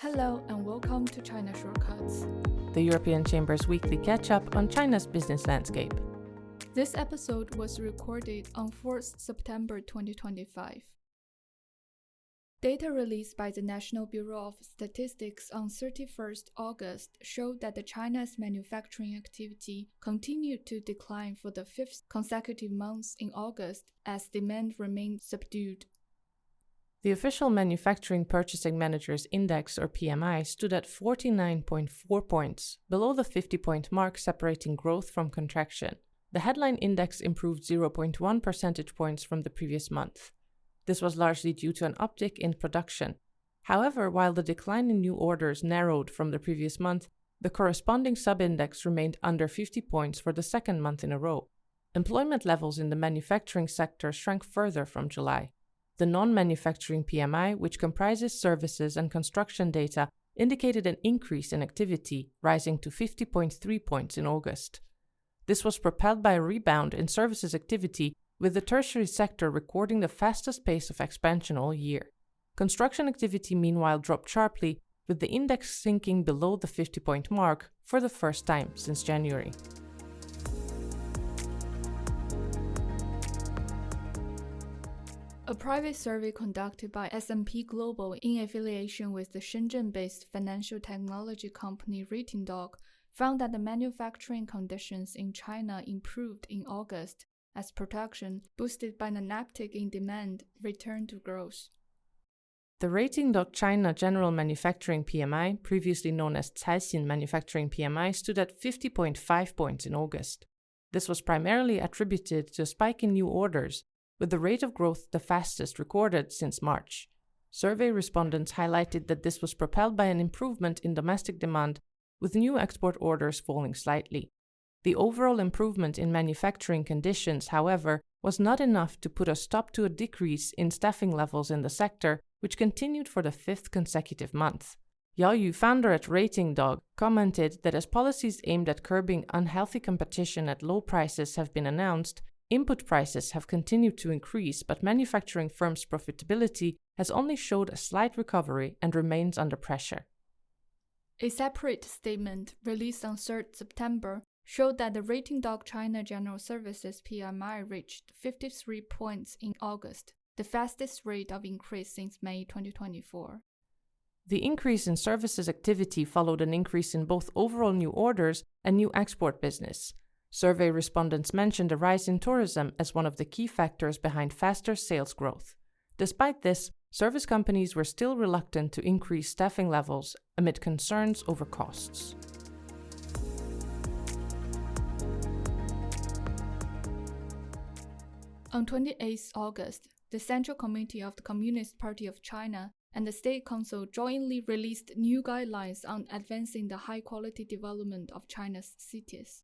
Hello and welcome to China Shortcuts, the European Chamber's weekly catch-up on China's business landscape. This episode was recorded on 4th September 2025. Data released by the National Bureau of Statistics on 31st August showed that China's manufacturing activity continued to decline for the fifth consecutive month in August as demand remained subdued. The official Manufacturing Purchasing Managers Index, or PMI, stood at 49.4 points, below the 50-point mark separating growth from contraction. The headline index improved 0.1 percentage points from the previous month. This was largely due to an uptick in production. However, while the decline in new orders narrowed from the previous month, the corresponding subindex remained under 50 points for the second month in a row. Employment levels in the manufacturing sector shrank further from July. The non-manufacturing PMI, which comprises services and construction data, indicated an increase in activity, rising to 50.3 points in August. This was propelled by a rebound in services activity, with the tertiary sector recording the fastest pace of expansion all year. Construction activity meanwhile dropped sharply, with the index sinking below the 50-point mark for the first time since January. A private survey conducted by S&P Global in affiliation with the Shenzhen-based financial technology company RatingDog found that the manufacturing conditions in China improved in August as production, boosted by an uptick in demand, returned to growth. The RatingDog China General Manufacturing PMI, previously known as XINHE Manufacturing PMI, stood at 50.5 points in August. This was primarily attributed to a spike in new orders, with the rate of growth the fastest recorded since March. Survey respondents highlighted that this was propelled by an improvement in domestic demand, with new export orders falling slightly. The overall improvement in manufacturing conditions, however, was not enough to put a stop to a decrease in staffing levels in the sector, which continued for the fifth consecutive month. Yao Yu, founder at RatingDog, commented that as policies aimed at curbing unhealthy competition at low prices have been announced, input prices have continued to increase, but manufacturing firms' profitability has only showed a slight recovery and remains under pressure. A separate statement released on 3rd September showed that the RatingDog China General Services PMI reached 53 points in August, the fastest rate of increase since May 2024. The increase in services activity followed an increase in both overall new orders and new export business. Survey respondents mentioned a rise in tourism as one of the key factors behind faster sales growth. Despite this, service companies were still reluctant to increase staffing levels amid concerns over costs. On 28 August, the Central Committee of the Communist Party of China and the State Council jointly released new guidelines on advancing the high-quality development of China's cities.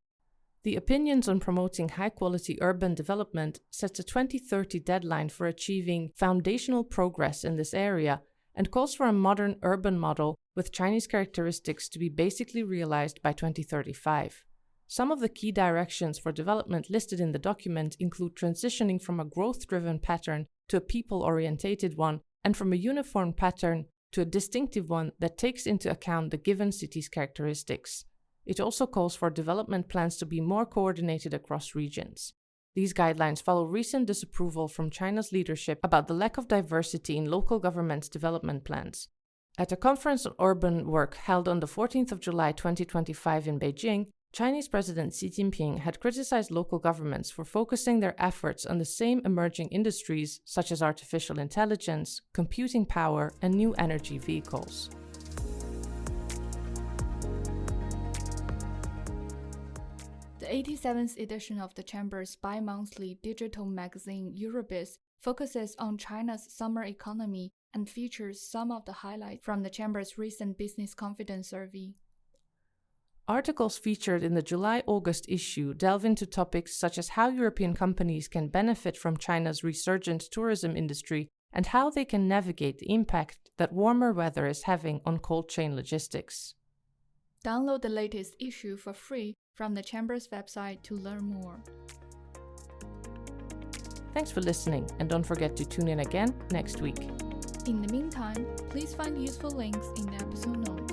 The Opinions on Promoting High-Quality Urban Development sets a 2030 deadline for achieving foundational progress in this area and calls for a modern urban model with Chinese characteristics to be basically realized by 2035. Some of the key directions for development listed in the document include transitioning from a growth-driven pattern to a people-orientated one, and from a uniform pattern to a distinctive one that takes into account the given city's characteristics. It also calls for development plans to be more coordinated across regions. These guidelines follow recent disapproval from China's leadership about the lack of diversity in local governments' development plans. At a conference on urban work held on the 14th of July 2025 in Beijing, Chinese President Xi Jinping had criticized local governments for focusing their efforts on the same emerging industries such as artificial intelligence, computing power, and new energy vehicles. The 87th edition of the Chamber's bi-monthly digital magazine EURObiz focuses on China's summer economy and features some of the highlights from the Chamber's recent business confidence survey. Articles featured in the July-August issue delve into topics such as how European companies can benefit from China's resurgent tourism industry and how they can navigate the impact that warmer weather is having on cold chain logistics. Download the latest issue for free from the Chamber's website to learn more. Thanks for listening, and don't forget to tune in again next week. In the meantime, please find useful links in the episode notes.